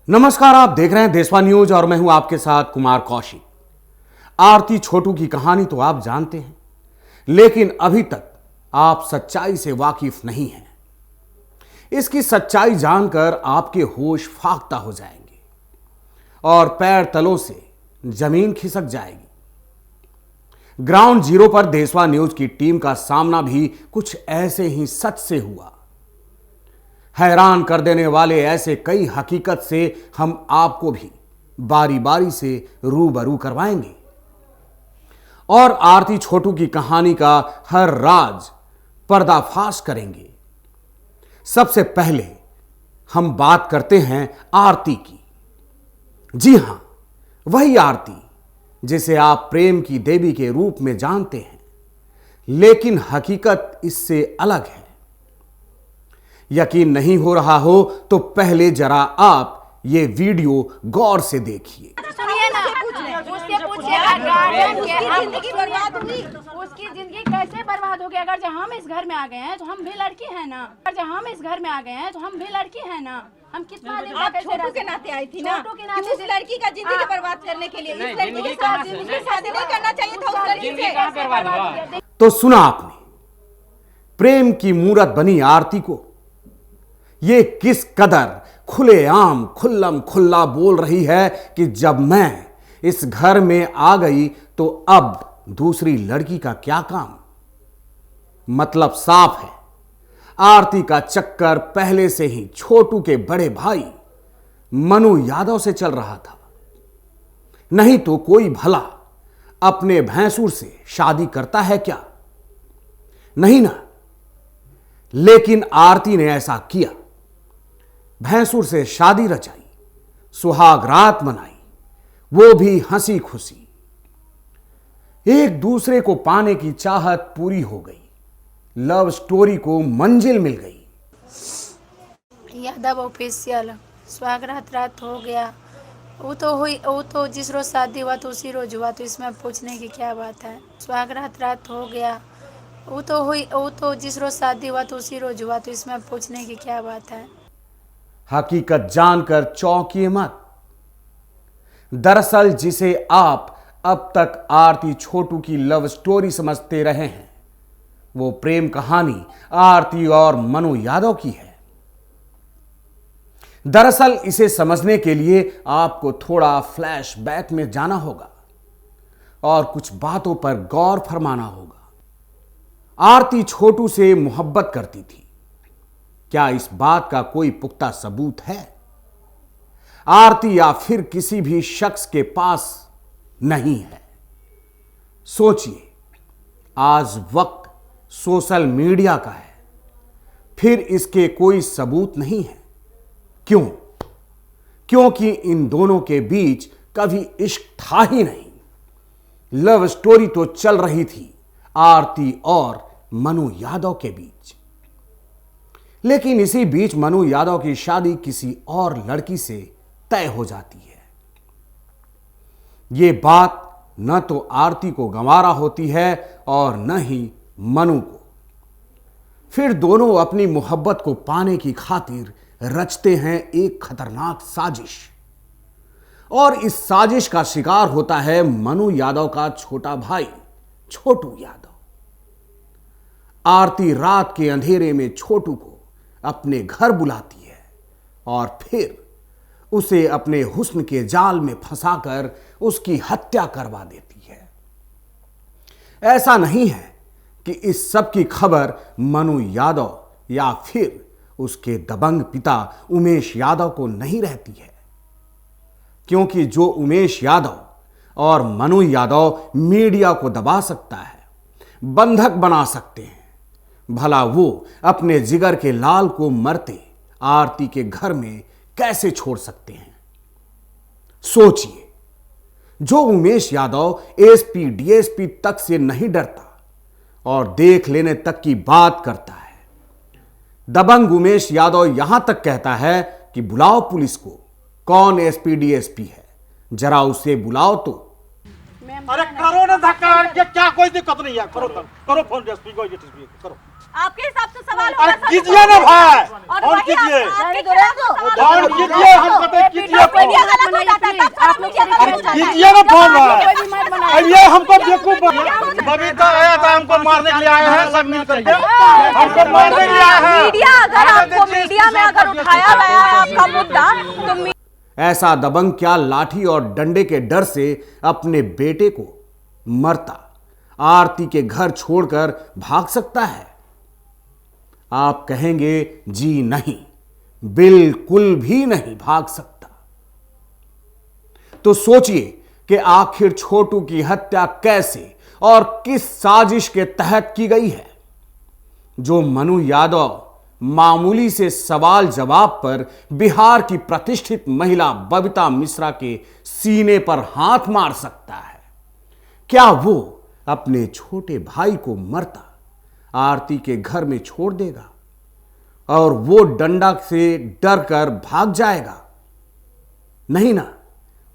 नमस्कार, आप देख रहे हैं देशवा न्यूज और मैं हूं आपके साथ कुमार कौशिक। आरती छोटू की कहानी तो आप जानते हैं, लेकिन अभी तक आप सच्चाई से वाकिफ नहीं हैं। इसकी सच्चाई जानकर आपके होश फाख्ता हो जाएंगे और पैर तलों से जमीन खिसक जाएगी। ग्राउंड जीरो पर देशवा न्यूज की टीम का सामना भी कुछ ऐसे ही सच से हुआ। हैरान कर देने वाले ऐसे कई हकीकत से हम आपको भी बारी बारी से रूबरू करवाएंगे और आरती छोटू की कहानी का हर राज पर्दाफाश करेंगे। सबसे पहले हम बात करते हैं आरती की। जी हां, वही आरती जिसे आप प्रेम की देवी के रूप में जानते हैं, लेकिन हकीकत इससे अलग है। यकीन नहीं हो रहा हो तो पहले जरा आप ये वीडियो गौर से देखिए। उसकी जिंदगी कैसे बर्बाद हो गई? अगर जब हम इस घर में आ गए हैं तो हम भी लड़की हैं ना। अगर जब हम इस घर में आ गए हैं तो हम भी लड़की हैं ना। हम कितना दिन आप छोटू के नाते आई थी ना, कि उस लड़की का जिंदगी बर्बाद करने के लिए इस लड़की के साथ शादी नहीं करना चाहिए था उस लड़की से। तो सुना आपने, प्रेम की मूरत बनी आरती को ये किस कदर खुलेआम खुल्लम खुल्ला बोल रही है कि जब मैं इस घर में आ गई तो अब दूसरी लड़की का क्या काम। मतलब साफ है, आरती का चक्कर पहले से ही छोटू के बड़े भाई मनु यादव से चल रहा था। नहीं तो कोई भला अपने भैंसुर से शादी करता है क्या? नहीं ना। लेकिन आरती ने ऐसा किया, भैंसुर से शादी रचाई, सुहाग रात मनाई, वो भी हंसी खुशी। एक दूसरे को पाने की चाहत पूरी हो गई, लव स्टोरी को मंजिल मिल गई। यादव ऑफिशियल स्वागत रात हो गया। वो तो जिस रोज शादी हुआ तो उसी रोज हुआ, तो इसमें पूछने की क्या बात है। स्वागत रात हो गया। वो तो जिस रोज शादी हुआ तो उसी रोज हुआ, तो इसमें पूछने की क्या बात है। हकीकत जानकर चौंकिए मत। दरअसल जिसे आप अब तक आरती छोटू की लव स्टोरी समझते रहे हैं, वो प्रेम कहानी आरती और मनु यादव की है। दरअसल इसे समझने के लिए आपको थोड़ा फ्लैशबैक में जाना होगा और कुछ बातों पर गौर फरमाना होगा। आरती छोटू से मोहब्बत करती थी, क्या इस बात का कोई पुख्ता सबूत है? आरती या फिर किसी भी शख्स के पास नहीं है? सोचिए, आज वक्त सोशल मीडिया का है, फिर इसके कोई सबूत नहीं है। क्यों? क्योंकि इन दोनों के बीच कभी इश्क था ही नहीं। लव स्टोरी तो चल रही थी आरती और मनु यादव के बीच, लेकिन इसी बीच मनु यादव की शादी किसी और लड़की से तय हो जाती है। यह बात न तो आरती को गंवारा होती है और न ही मनु को। फिर दोनों अपनी मोहब्बत को पाने की खातिर रचते हैं एक खतरनाक साजिश, और इस साजिश का शिकार होता है मनु यादव का छोटा भाई छोटू यादव। आरती रात के अंधेरे में छोटू को अपने घर बुलाती है और फिर उसे अपने हुस्न के जाल में फंसाकर उसकी हत्या करवा देती है। ऐसा नहीं है कि इस सब की खबर मनु यादव या फिर उसके दबंग पिता उमेश यादव को नहीं रहती है, क्योंकि जो उमेश यादव और मनु यादव मीडिया को दबा सकता है, बंधक बना सकते हैं, भला वो अपने जिगर के लाल को मरते आरती के घर में कैसे छोड़ सकते हैं? सोचिए, जो उमेश यादव एसपी डीएसपी तक से नहीं डरता और देख लेने तक की बात करता है, दबंग उमेश यादव यहां तक कहता है कि बुलाओ पुलिस को, कौन एसपी डीएसपी है, जरा उसे बुलाओ तो। अरे करो ना धक्का, क्या कोई दिक्कत नहीं है, करो फोन डीएसपी को, करो। आपके हिसाब से सवाल होगा, अरे कीजिए ना भाई। ऑन कीजिए, ऑन ऑन कीजिए, हमको तो कीजिए कीजिए ना फोन रहा है। ये हमको बेवकूफ बबीता आया था, हमको मारने के लिए आया है, सब मिल करके हमको मारने के लिए आया है। मीडिया अगर आपको मीडिया में अगर उठाया गया है आपका मुद्दा तो ऐसा दबंग क्या लाठी और डंडे के डर से अपने बेटे को मरता आरती के घर छोड़कर भाग सकता है? आप कहेंगे जी नहीं, बिल्कुल भी नहीं भाग सकता। तो सोचिए कि आखिर छोटू की हत्या कैसे और किस साजिश के तहत की गई है। जो मनु यादव मामूली से सवाल जवाब पर बिहार की प्रतिष्ठित महिला बबीता मिश्रा के सीने पर हाथ मार सकता है, क्या वो अपने छोटे भाई को मरता आरती के घर में छोड़ देगा और वो डंडा से डर कर भाग जाएगा? नहीं ना,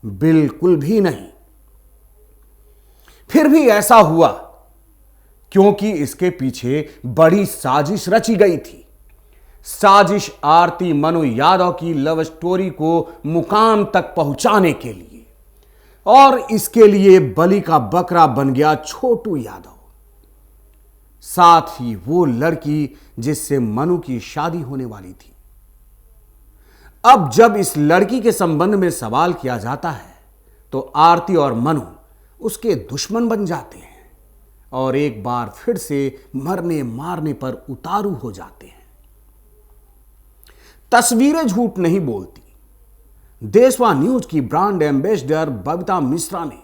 बिल्कुल भी नहीं। फिर भी ऐसा हुआ क्योंकि इसके पीछे बड़ी साजिश रची गई थी। साजिश आरती मनु यादव की लव स्टोरी को मुकाम तक पहुंचाने के लिए, और इसके लिए बलि का बकरा बन गया छोटू यादव, साथ ही वो लड़की जिससे मनु की शादी होने वाली थी। अब जब इस लड़की के संबंध में सवाल किया जाता है तो आरती और मनु उसके दुश्मन बन जाते हैं और एक बार फिर से मरने मारने पर उतारू हो जाते हैं। तस्वीरें झूठ नहीं बोलती। देशवा न्यूज की ब्रांड एम्बेसडर बबीता मिश्रा ने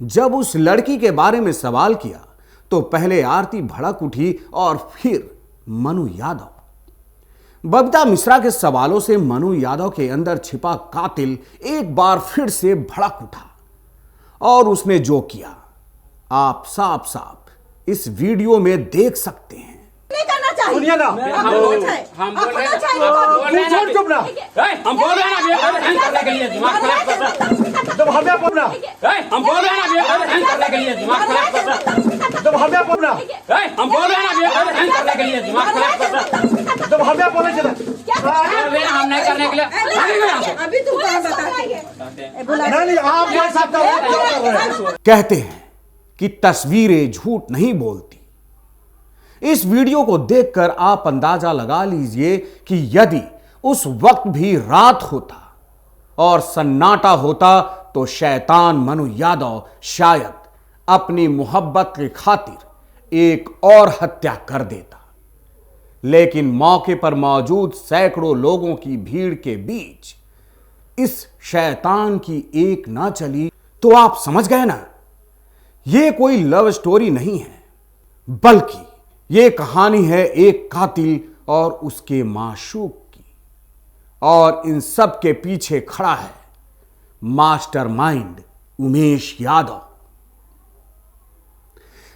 जब उस लड़की के बारे में सवाल किया तो पहले आरती भड़क उठी और फिर मनु यादव। बबीता मिश्रा के सवालों से मनु यादव के अंदर छिपा कातिल एक बार फिर से भड़क उठा और उसने जो किया आप साफ साफ इस वीडियो में देख सकते हैं। नहीं करना चाहिए। सुनिए ना, हम बोल रहे हैं चुप ना, हम बोल रहे हैं ना करने के लिए दिमाग खराब कर रहा है। जब हमें बोलना, हम बोल रहे हैं ना करने के लिए दिमाग खराब कर रहा है। जब हमें बोलना, हम बोल रहे हैं ना करने के लिए दिमाग खराब कर रहा है। जब हमें बोले चला हम नहीं करने के लिए अभी तुम कहाँ बताते नहीं, आप ये सब कर रहे हैं। कहते हैं कि तस्वीरें झूठ नहीं बोलती। इस वीडियो को देखकर आप अंदाजा लगा लीजिए कि यदि उस वक्त भी रात होता और सन्नाटा होता तो शैतान मनु यादव शायद अपनी मोहब्बत की खातिर एक और हत्या कर देता। लेकिन मौके पर मौजूद सैकड़ों लोगों की भीड़ के बीच इस शैतान की एक ना चली तो आप समझ गए ना, यह कोई लव स्टोरी नहीं है, बल्कि यह कहानी है एक कातिल और उसके माशूक की। और इन सब के पीछे खड़ा है मास्टरमाइंड उमेश यादव।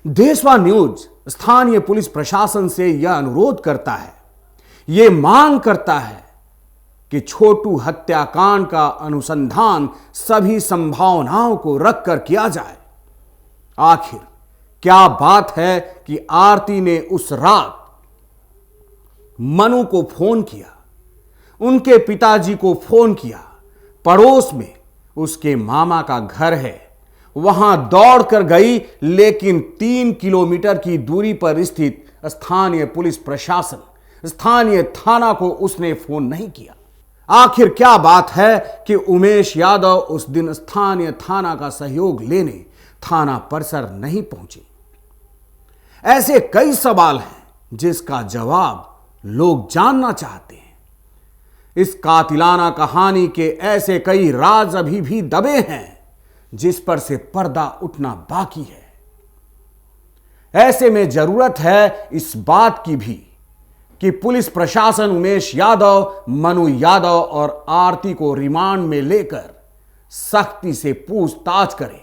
देशवा न्यूज स्थानीय पुलिस प्रशासन से यह अनुरोध करता है, यह मांग करता है कि छोटू हत्याकांड का अनुसंधान सभी संभावनाओं को रखकर किया जाए। आखिर क्या बात है कि आरती ने उस रात मनु को फोन किया, उनके पिताजी को फोन किया, पड़ोस में उसके मामा का घर है, वहां दौड़कर गई, लेकिन 3 किलोमीटर की दूरी पर स्थित स्थानीय पुलिस प्रशासन, स्थानीय थाना को उसने फोन नहीं किया। आखिर क्या बात है कि उमेश यादव उस दिन स्थानीय थाना का सहयोग लेने थाना परिसर नहीं पहुंचे? ऐसे कई सवाल हैं जिसका जवाब लोग जानना चाहते हैं। इस कातिलाना कहानी के ऐसे कई राज अभी भी दबे हैं जिस पर से पर्दा उठना बाकी है। ऐसे में जरूरत है इस बात की भी कि पुलिस प्रशासन उमेश यादव, मनु यादव और आरती को रिमांड में लेकर सख्ती से पूछताछ करे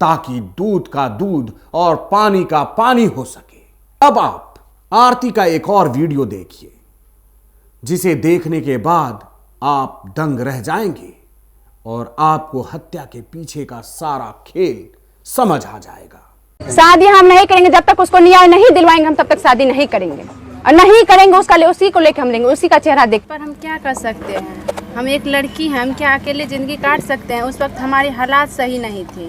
ताकि दूध का दूध और पानी का पानी हो सके। अब आप आरती का एक और वीडियो देखिए जिसे देखने के बाद आप दंग रह जाएंगे और आपको हत्या के पीछे का सारा खेल समझ आ जाएगा। शादी हम नहीं करेंगे जब तक उसको न्याय नहीं दिलवाएंगे, हम तब तक शादी नहीं करेंगे। और नहीं करेंगे उसका उसी को लेकर हम लेंगे, उसी का चेहरा देख। पर हम क्या कर सकते हैं, हम एक लड़की हैं, हम क्या अकेले ज़िंदगी काट सकते हैं। उस वक्त हमारी हालात सही नहीं थी,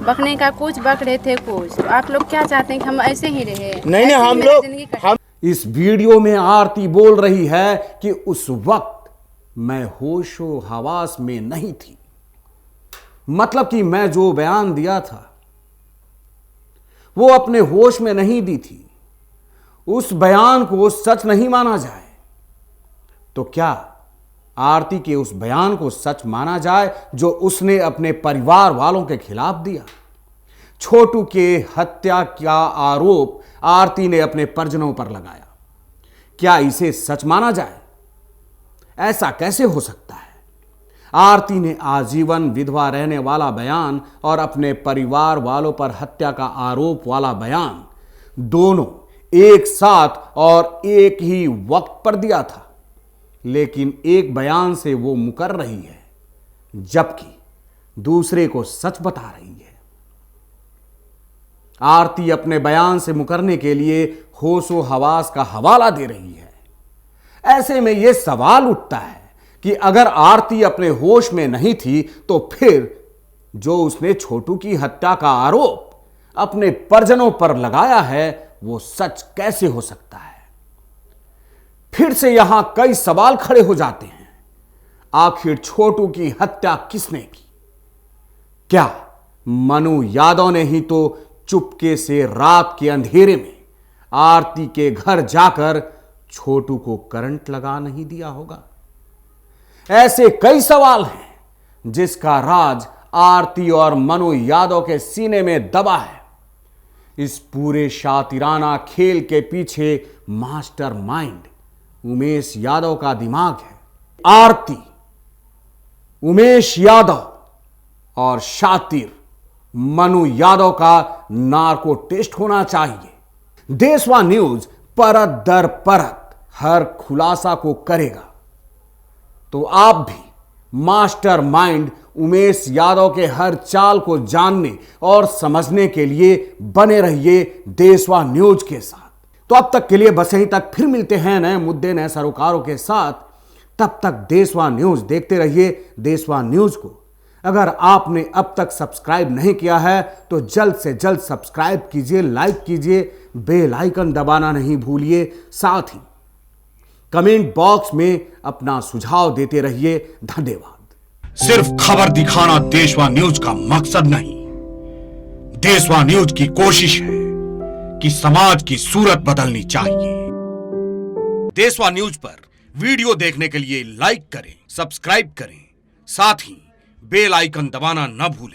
बकने का कुछ बक रहे थे कुछ। तो आप लोग क्या चाहते हैं कि हम ऐसे ही रहे? नहीं हम लोग इस वीडियो में आरती बोल रही है कि उस वक्त मैं होशो हवास में नहीं थी, मतलब कि मैं जो बयान दिया था वो अपने होश में नहीं दी थी। उस बयान को सच नहीं माना जाए तो क्या आरती के उस बयान को सच माना जाए जो उसने अपने परिवार वालों के खिलाफ दिया? छोटू के हत्या का आरोप आरती ने अपने परिजनों पर लगाया, क्या इसे सच माना जाए? ऐसा कैसे हो सकता है? आरती ने आजीवन विधवा रहने वाला बयान और अपने परिवार वालों पर हत्या का आरोप वाला बयान दोनों एक साथ और एक ही वक्त पर दिया था, लेकिन एक बयान से वो मुकर रही है जबकि दूसरे को सच बता रही है। आरती अपने बयान से मुकरने के लिए होशो हवास का हवाला दे रही है। ऐसे में यह सवाल उठता है कि अगर आरती अपने होश में नहीं थी तो फिर जो उसने छोटू की हत्या का आरोप अपने परिजनों पर लगाया है वो सच कैसे हो सकता है? फिर से यहां कई सवाल खड़े हो जाते हैं। आखिर छोटू की हत्या किसने की? क्या मनु यादव ने ही तो चुपके से रात के अंधेरे में आरती के घर जाकर छोटू को करंट लगा नहीं दिया होगा? ऐसे कई सवाल हैं जिसका राज आरती और मनु यादव के सीने में दबा है। इस पूरे शातिराना खेल के पीछे मास्टरमाइंड उमेश यादव का दिमाग है। आरती, उमेश यादव और शातिर मनु यादव का नार्को टेस्ट होना चाहिए। देशवा न्यूज परत दर परत हर खुलासा को करेगा, तो आप भी मास्टरमाइंड उमेश यादव के हर चाल को जानने और समझने के लिए बने रहिए देशवा न्यूज के साथ। तो अब तक के लिए बस यहीं तक, फिर मिलते हैं नए मुद्दे नए सरोकारों के साथ। तब तक देशवा न्यूज देखते रहिए देशवा न्यूज को। अगर आपने अब तक सब्सक्राइब नहीं किया है तो जल्द से जल्द सब्सक्राइब कीजिए, लाइक कीजिए, बेल आइकन दबाना नहीं भूलिए। साथ ही कमेंट बॉक्स में अपना सुझाव देते रहिए। धन्यवाद। सिर्फ खबर दिखाना देशवा न्यूज का मकसद नहीं। देशवा न्यूज की कोशिश है कि समाज की सूरत बदलनी चाहिए। देशवा न्यूज पर वीडियो देखने के लिए लाइक करें, सब्सक्राइब करें, साथ ही बेल आइकन दबाना न भूलें।